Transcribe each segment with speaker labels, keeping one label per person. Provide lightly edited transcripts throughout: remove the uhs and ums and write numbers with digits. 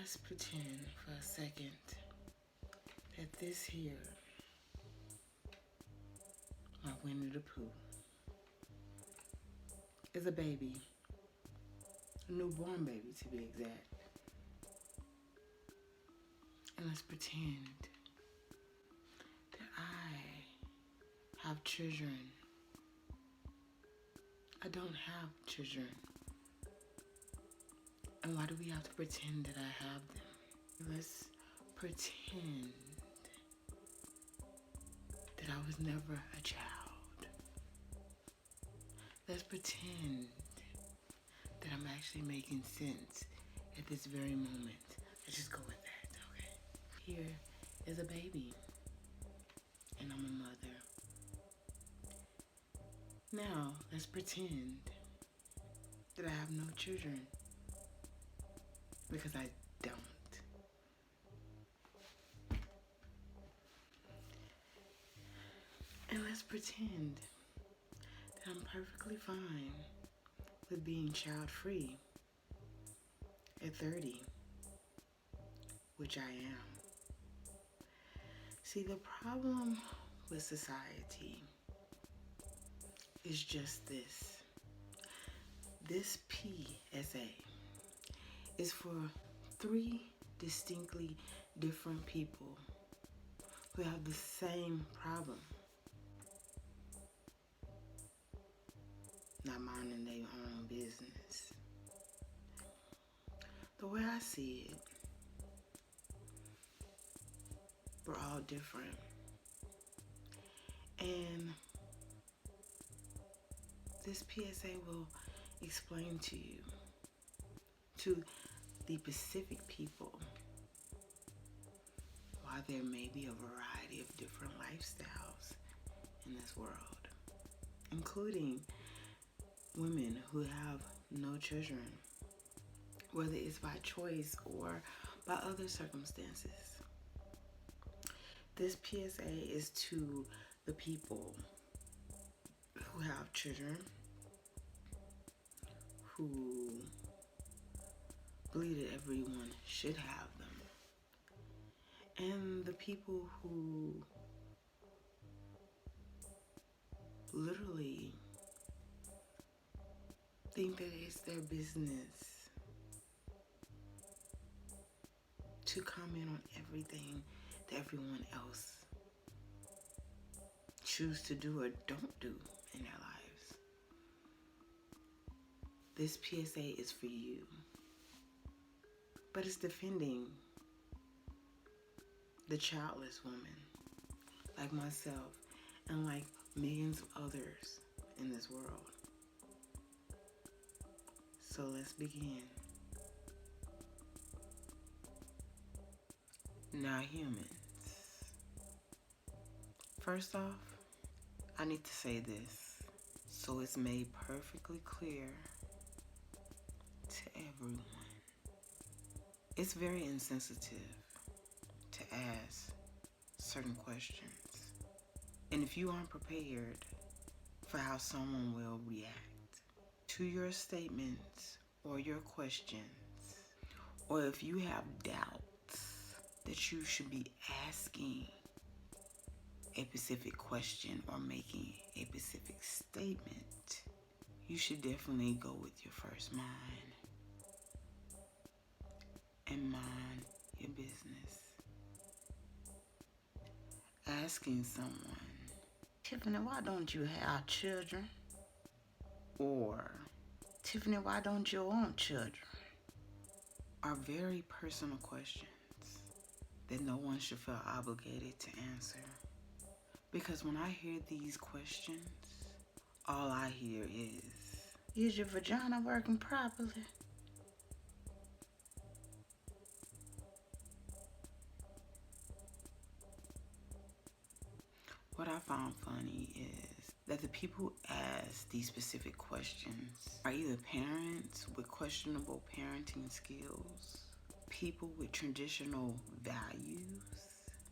Speaker 1: Let's pretend for a second that this here, my Winnie the Pooh, is a baby, a newborn baby to be exact. And let's pretend that I have children. I don't have children. And why do we have to pretend that I have them? Let's pretend that I was never a child. Let's pretend that I'm actually making sense at this very moment. Let's just go with that, okay? Here is a baby, and I'm a mother. Now, let's pretend that I have no children, because I don't. And let's pretend that I'm perfectly fine with being child-free at 30, which I am. See, the problem with society is just this. This PSA is for 3 distinctly different people who have the same problem. Not minding their own business. The way I see it, we're all different. And this PSA will explain to you, to the Pacific people, why there may be a variety of different lifestyles in this world, including women who have no children, whether it's by choice or by other circumstances. This PSA is to the people who have children, who believe that everyone should have them, and the people who literally think that it's their business to comment on everything that everyone else choose to do or don't do in their lives. This PSA is for you, but it's defending the childless woman like myself and like millions of others in this world. So let's begin. Now, humans. First off, I need to say this so it's made perfectly clear to everyone. It's very insensitive to ask certain questions. And if you aren't prepared for how someone will react to your statements or your questions, or if you have doubts that you should be asking a specific question or making a specific statement, you should definitely go with your first mind and mind your business. Asking someone, Tiffany, why don't you have children? Or, Tiffany, why don't you want children? Are very personal questions that no one should feel obligated to answer. Because when I hear these questions, all I hear is your vagina working properly? What I found funny is that the people who ask these specific questions are either parents with questionable parenting skills, people with traditional values,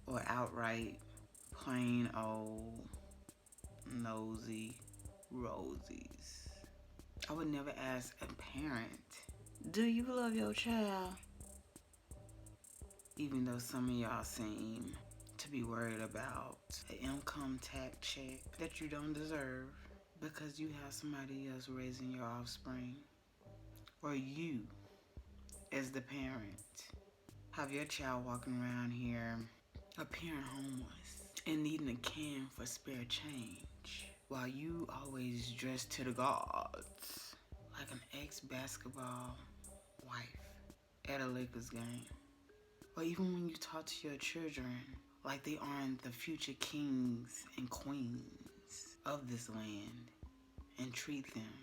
Speaker 1: or outright plain old nosy rosies. I would never ask a parent, do you love your child? Even though some of y'all seem to be worried about an income tax check that you don't deserve because you have somebody else raising your offspring, or you, as the parent, have your child walking around here appearing homeless and needing a can for spare change, while you always dress to the gods like an ex-basketball wife at a Lakers game. Or even when you talk to your children like they aren't the future kings and queens of this land and treat them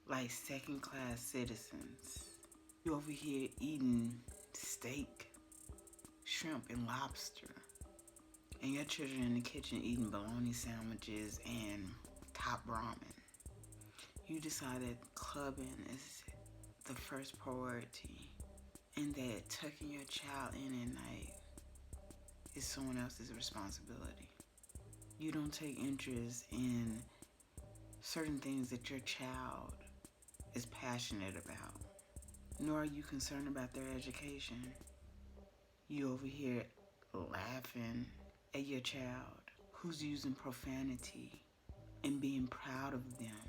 Speaker 1: like second-class citizens. You over here eating steak, shrimp, and lobster, and your children in the kitchen eating bologna sandwiches and top ramen. You decided clubbing is the first priority, and that tucking your child in at night is someone else's responsibility. You don't take interest in certain things that your child is passionate about, nor are you concerned about their education. You over here laughing at your child who's using profanity and being proud of them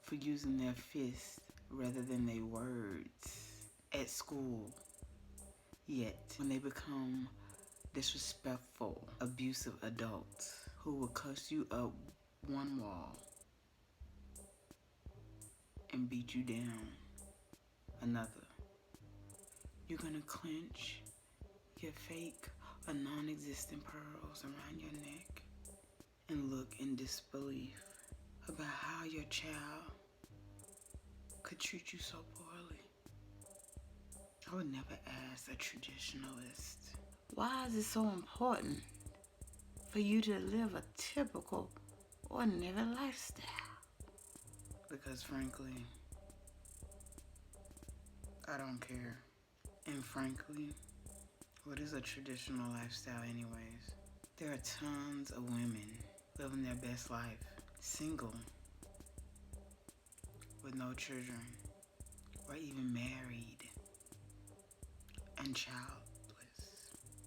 Speaker 1: for using their fists rather than their words at school. Yet, when they become disrespectful, abusive adults who will cuss you up one wall and beat you down another, you're gonna clench your fake or non-existent pearls around your neck and look in disbelief about how your child could treat you so poorly. I would never ask a traditionalist, why is it so important for you to live a typical, ordinary lifestyle? Because frankly, I don't care. And frankly, what is a traditional lifestyle anyways? There are tons of women living their best life, single, with no children, or even married and childless.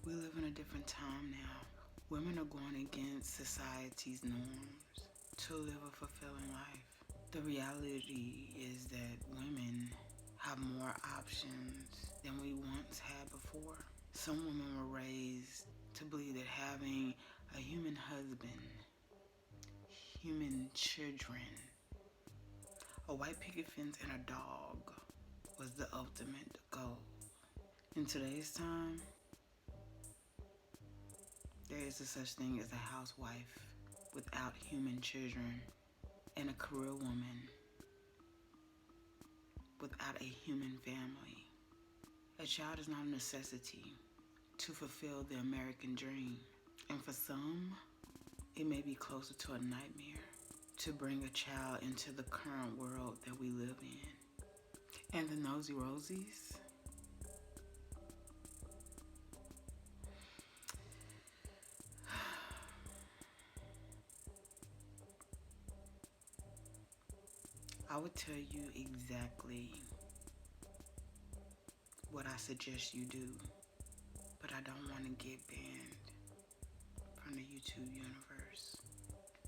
Speaker 1: We live in a different time now. Women are going against society's norms to live a fulfilling life. The reality is that women have more options than we once had before. Some women were raised to believe that having a human husband, human children, a white picket fence, and a dog was the ultimate goal. In today's time, there is a such thing as a housewife without human children, and a career woman without a human family. A child is not a necessity to fulfill the American dream, and for some, it may be closer to a nightmare to bring a child into the current world that we live in. And the nosy rosies, I would tell you exactly what I suggest you do, but I don't want to get banned from the YouTube universe.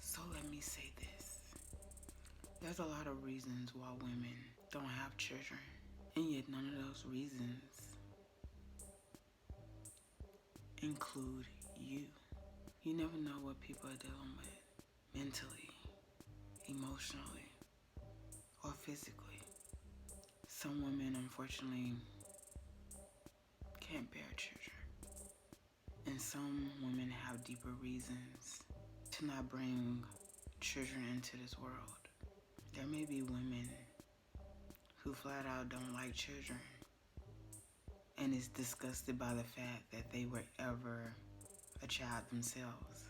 Speaker 1: So let me say this. There's a lot of reasons why women don't have children, and yet none of those reasons include you. You never know what people are dealing with mentally, emotionally, or physically. Some women, unfortunately, can't bear children. And some women have deeper reasons to not bring children into this world. There may be women who flat out don't like children and is disgusted by the fact that they were ever a child themselves.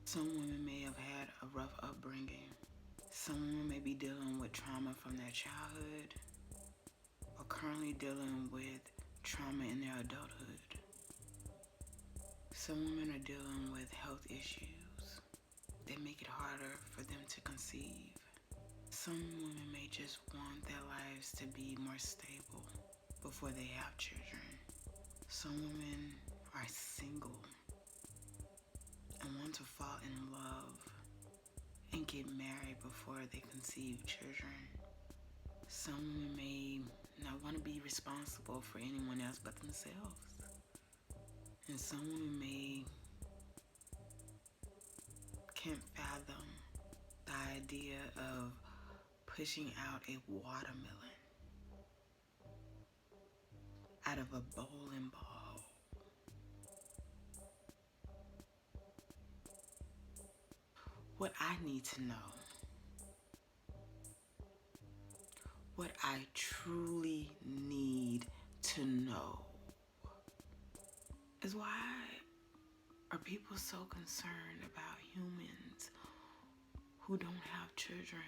Speaker 1: Some women may have had a rough upbringing. Some women may be dealing with trauma from their childhood or currently dealing with trauma in their adulthood. Some women are dealing with health issues that make it harder for them to conceive. Some women may just want their lives to be more stable before they have children. Some women are single and want to fall in love and get married before they conceive children. Some women may not want to be responsible for anyone else but themselves. And some women can't fathom the idea of pushing out a watermelon out of a bowling ball. What I need to know, what I truly need to know, is why are people so concerned about humans who don't have children?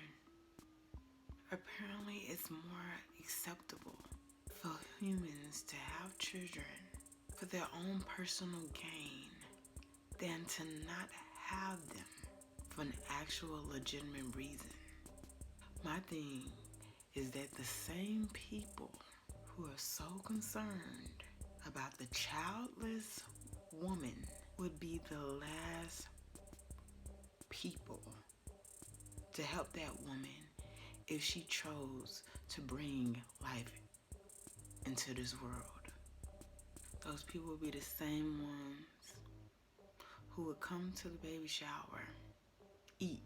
Speaker 1: Apparently, it's more acceptable for humans to have children for their own personal gain than to not have them for an actual legitimate reason. My thing is that the same people who are so concerned about the childless woman would be the last people to help that woman if she chose to bring life into this world. Those people would be the same ones who would come to the baby shower, eat,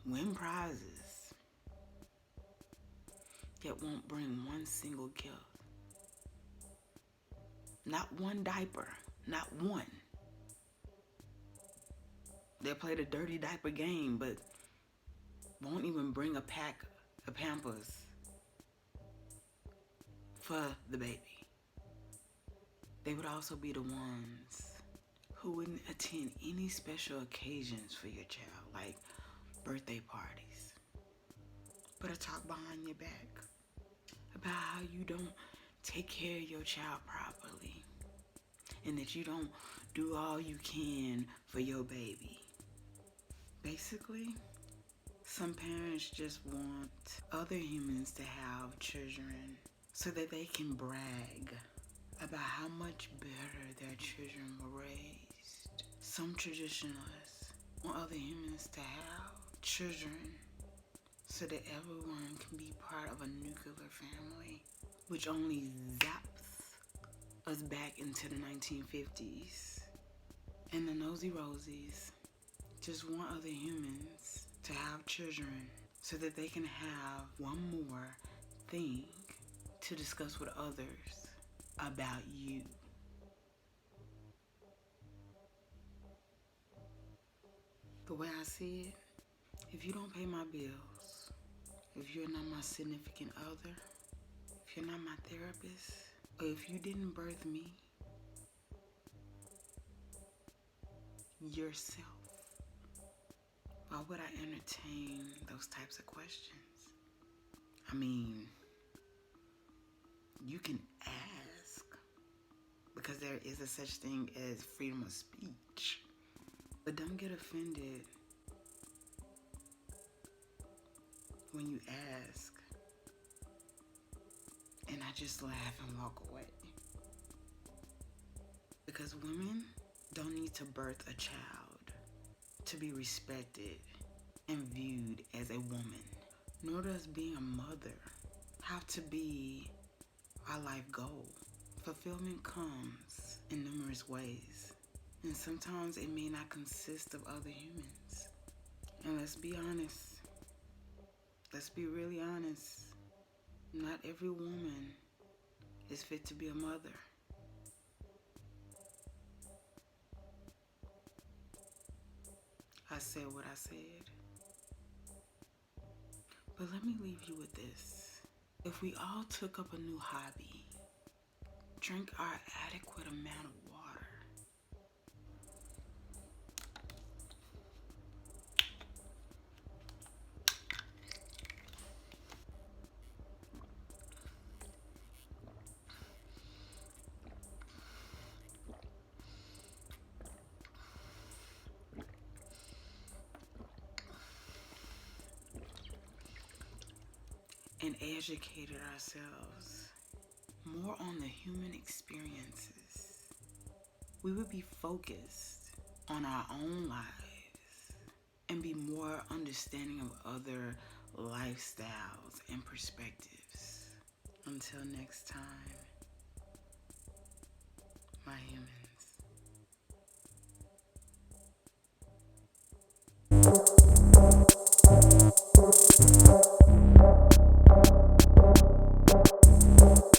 Speaker 1: win prizes, yet won't bring one single gift. Not one diaper, not one. They'll play the dirty diaper game, but won't even bring a pack of Pampers for the baby. They would also be the ones who wouldn't attend any special occasions for your child, like birthday parties, but a talk behind your back about how you don't take care of your child properly and that you don't do all you can for your baby. Basically, some parents just want other humans to have children so that they can brag about how much better their children were raised. Some traditionalists want other humans to have children so that everyone can be part of a nuclear family, which only zaps us back into the 1950s. And the nosy rosies just want other humans to have children so that they can have one more thing to discuss with others about you. The way I see it, if you don't pay my bills, if you're not my significant other, if you're not my therapist, or if you didn't birth me yourself, why would I entertain those types of questions? I mean, you can ask because there is a such thing as freedom of speech, but don't get offended when you ask and I just laugh and walk away. Because women don't need to birth a child to be respected and viewed as a woman. Nor does being a mother have to be our life goal. Fulfillment comes in numerous ways, and sometimes it may not consist of other humans. And let's be honest. Let's be really honest. Not every woman is fit to be a mother. I said what I said. But let me leave you with this. If we all took up a new hobby, drink our adequate amount of water, and educated ourselves more on the human experiences, we would be focused on our own lives and be more understanding of other lifestyles and perspectives. Until next time, my humans.